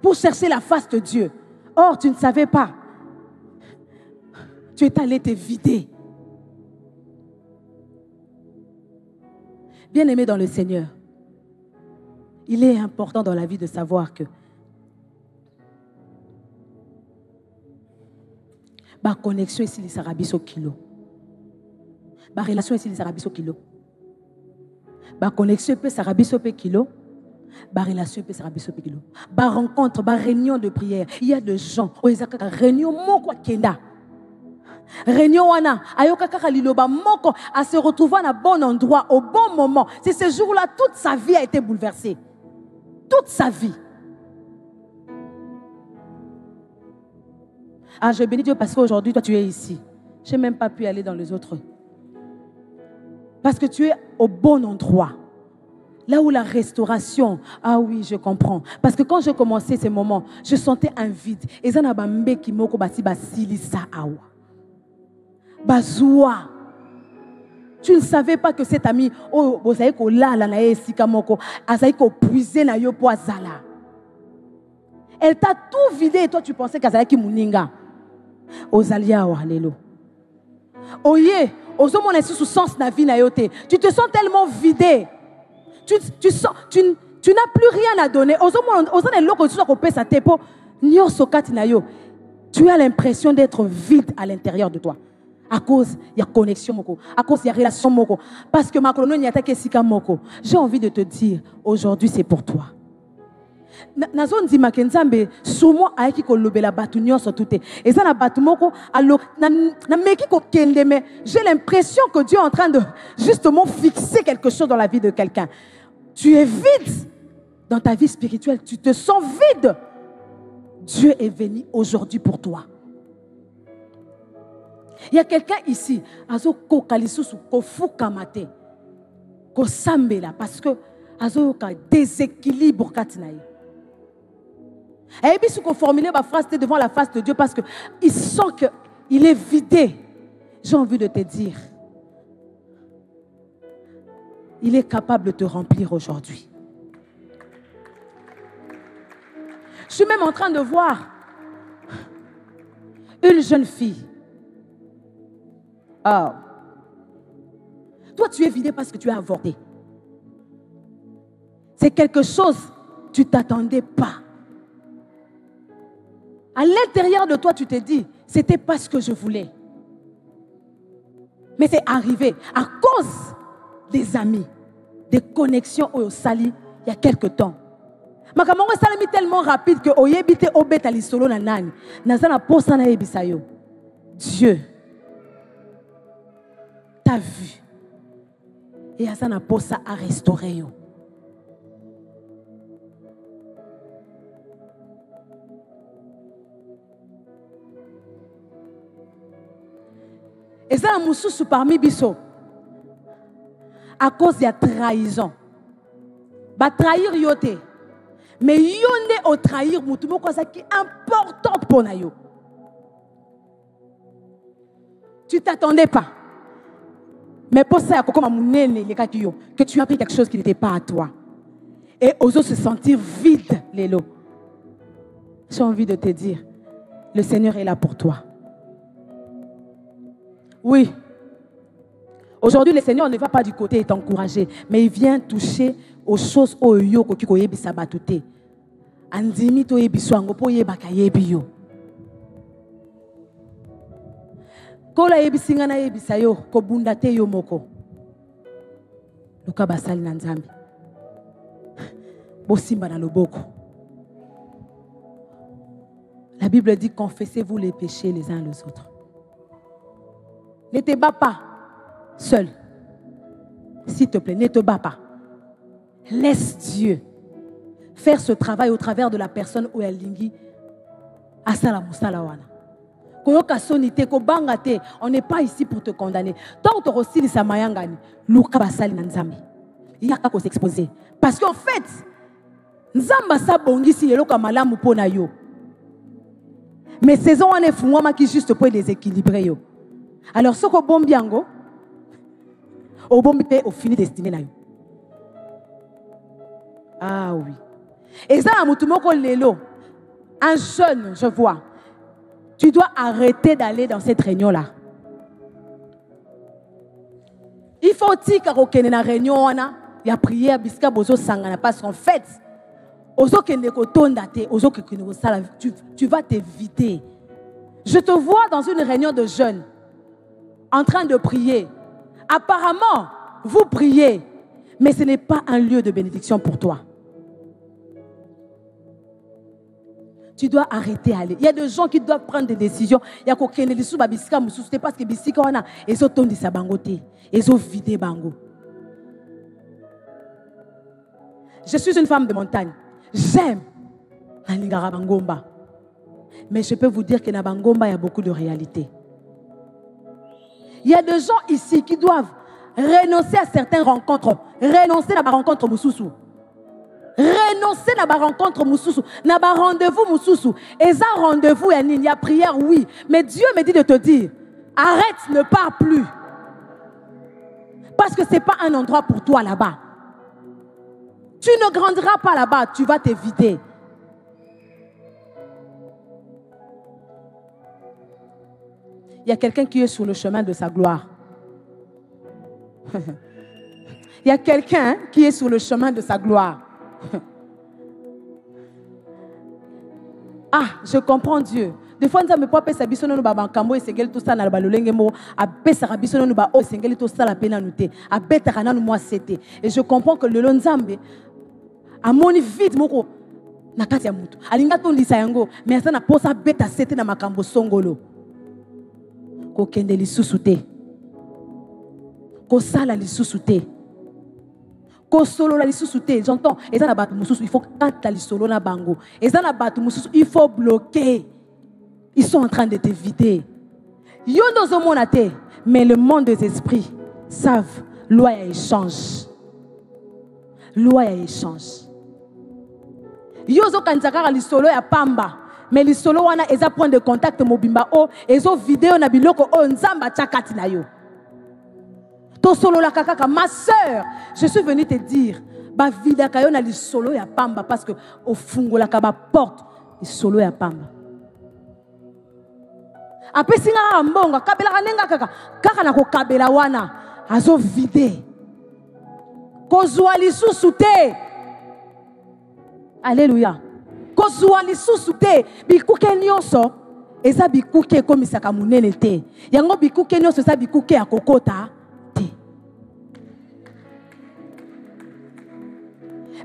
pour chercher la face de Dieu. Or, tu ne savais pas. Tu es allé te vider. Bien-aimé dans le Seigneur, il est important dans la vie de savoir que ma connexion ici, les Sarabis au kilo. Ma relation ici, les Sarabis au kilo. Ma connexion peut s'arabisser au kilo. Ma relation peut s'arabisser au kilo. Ma rencontre, ma réunion de prière. Il y a des gens. Réunion moko kenda. Réunion wana. Ayoka kaka liloba moko à se retrouver à un bon endroit au bon moment. C'est ce jour-là toute sa vie a été bouleversée. Toute sa vie. Je bénis Dieu parce qu'aujourd'hui toi tu es ici. Je n'ai même pas pu aller dans les autres. Parce que tu es au bon endroit. Là où la restauration, oui, je comprends. Parce que quand j'ai commencé ces moments, je sentais un vide. Et ça n'a pas qui moko basi basilisa awa. Bazoua. Tu ne savais pas que cet ami, vous savez que là, na esika moko, azaï ko puiser na yo po azala. Elle t'a tout vidé et toi tu pensais qu'azala ki muninga. Ozalia wa lelo. Oye. Sous sens na vie na yote. Tu te sens tellement vidé. Tu n'as plus rien à donner. Tu as l'impression d'être vide à l'intérieur de toi. À cause il y a connexion, à cause il y a relation. Parce que ma colonie n'y a que sika moko. J'ai envie de te dire, aujourd'hui c'est pour toi. Nazon di makenzambe sumo aiki ko lobela batu nyonso tuté et ça na batu moko alors na meki ko kende mais j'ai l'impression que Dieu est en train de justement fixer quelque chose dans la vie de quelqu'un. Tu es vide dans ta vie spirituelle, tu te sens vide. Dieu est venu aujourd'hui pour toi. Il y a quelqu'un ici azo ko kalisusu ko fukamate ko sambela parce que azo ka déséquilibre katinaï. Et puis, si vous formulez ma phrase devant la face de Dieu parce qu'il sent qu'il est vidé, j'ai envie de te dire, il est capable de te remplir aujourd'hui. Je suis même en train de voir une jeune fille. Toi, tu es vidé parce que tu as avorté. C'est quelque chose que tu ne t'attendais pas. À l'intérieur de toi, tu te dis, c'était pas ce que je voulais. Mais c'est arrivé à cause des amis, des connexions au Sali il y a quelque temps. Ma camarade Salami tellement rapide que oyebite obetali solo na nani. Nazana posa na ebisayo. Dieu t'a vu. Et Azana posa a restauré yo. Et ça, la moussous parmi biso. À cause de la trahison. Ba trahir yote. Mais yonde au trahir moutumo quoi ça qui est important pour nayo. Tu t'attendais pas. Mais pour ça, comme que tu as pris quelque chose qui n'était pas à toi. Et ose se sentir vide, Lélo. J'ai envie de te dire, le Seigneur est là pour toi. Oui. Aujourd'hui, le Seigneur ne va pas du côté et t'encourager, mais il vient toucher aux choses au yo ko kiko yebi sabatute. Andimi to yebi swango po yebaka yebi yo. Kola yebi singana yebi sayo ko bundate yo moko. Luka basali na nzambi. Bosimba na loboko. La Bible dit confessez-vous les péchés les uns les autres. Ne te bats pas seul. S'il te plaît, ne te bats pas. Laisse Dieu faire ce travail au travers de la personne où elle lingi. Asala musala wana. Koyoka sonite ko bangate, on n'est pas ici pour te condamner. Tant que tu sa mayangani, luka basali na nzambi. Il y a qu'à s'exposer. Parce qu'en fait, nzamba sa bongisi yeloka malamu pona yo. Mais saison on est fumwa qui juste pour déséquilibrer yo. Alors ce que bon biango, au bon bipé au fini destiné na yo. Ah oui. Et ça, un jeune, je vois. Tu dois arrêter d'aller dans cette réunion-là. Il faut aussi que dans la réunion, il y a prié, parce qu'en fait, tu vas t'éviter. Je te vois dans une réunion de jeunes en train de prier. Apparemment, vous priez, mais ce n'est pas un lieu de bénédiction pour toi. Tu dois arrêter d'aller. Il y a des gens qui doivent prendre des décisions. Il y a quelqu'un qui dit parce que bisika wana ezo tondi sa bangote, ezo vide bango. Je suis une femme de montagne. J'aime Alingara Bangomba. Mais je peux vous dire que dans Bangomba, il y a beaucoup de réalité. Il y a des gens ici qui doivent renoncer à certaines rencontres. Renoncer à la rencontre Moussoussou. Renoncer à la rencontre Moussoussou. À la rendez-vous Moussoussou. Et ça, rendez-vous, il y a prière, oui. Mais Dieu me dit de te dire, arrête, ne pars plus. Parce que ce n'est pas un endroit pour toi là-bas. Tu ne grandiras pas là-bas, tu vas te vider. Il y a quelqu'un qui est sur le chemin de sa gloire. Il y a quelqu'un qui est sur le chemin de sa gloire. Ah, je comprends Dieu. Des fois, nous avons pas pensé à biso no ba kambo et sengeli tout ça na ba lolenge mo a pesa ka biso no ba o sengeli tout ça la pena nuté a beta kana no moi c'était. Et je comprends que le lonzambe a moni vite moko na kati ya mutu. Alinga to ndisa yango mais ça na posa beta c'était na makambo songolo. Ko kende lisusu te. Ko sala lisusu te. Ko solo la lisusu te. J'entends et ça na batu mususu il faut kata lisolo na bango. Et ça na batu mususu il faut bloquer. Ils sont en train de te vider. Yondo zo monate, mais le monde des esprits savent loi et échange. Loi et échange. Yozo kanzakara lisolo ya pamba, mais lisolo wana eza point de contact mobimba o ezo vidéo na biloko o nzamba chakati na yo. To solo la kakaka ma sœur, je suis venue te dire ba vida kayo na lisolo ya pamba parce que au fungo la kaba porte lisolo ya pamba. Après singa mbonga kabela kanenga kaka na ko kabela wana azo vide kozwa lisusu te. Alléluia. Kozwa lisusu te bikuke nyonso eza bikuke komisaka munene te yango bikuke nyonso eza bikuke ya kokota te.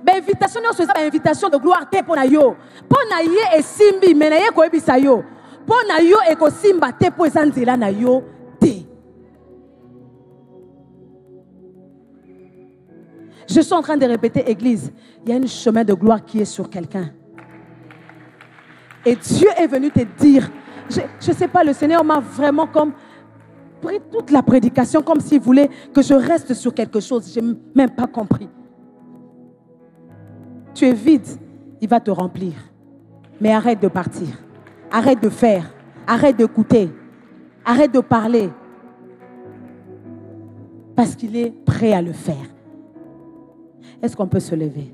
Ba invitation nyonso eza ba invitation de gloire te pona yo pona ye esimbi mena ye koyebisa yo pona yo ekosimba te po eza nzela na yo te. Je suis en train de répéter, Église, il y a un chemin de gloire qui est sur quelqu'un. Et Dieu est venu te dire, je ne sais pas, le Seigneur m'a vraiment comme pris toute la prédication comme s'il voulait que je reste sur quelque chose. Je n'ai même pas compris. Tu es vide, il va te remplir. Mais arrête de partir. Arrête de faire. Arrête d'écouter. Arrête de parler. Parce qu'il est prêt à le faire. Est-ce qu'on peut se lever?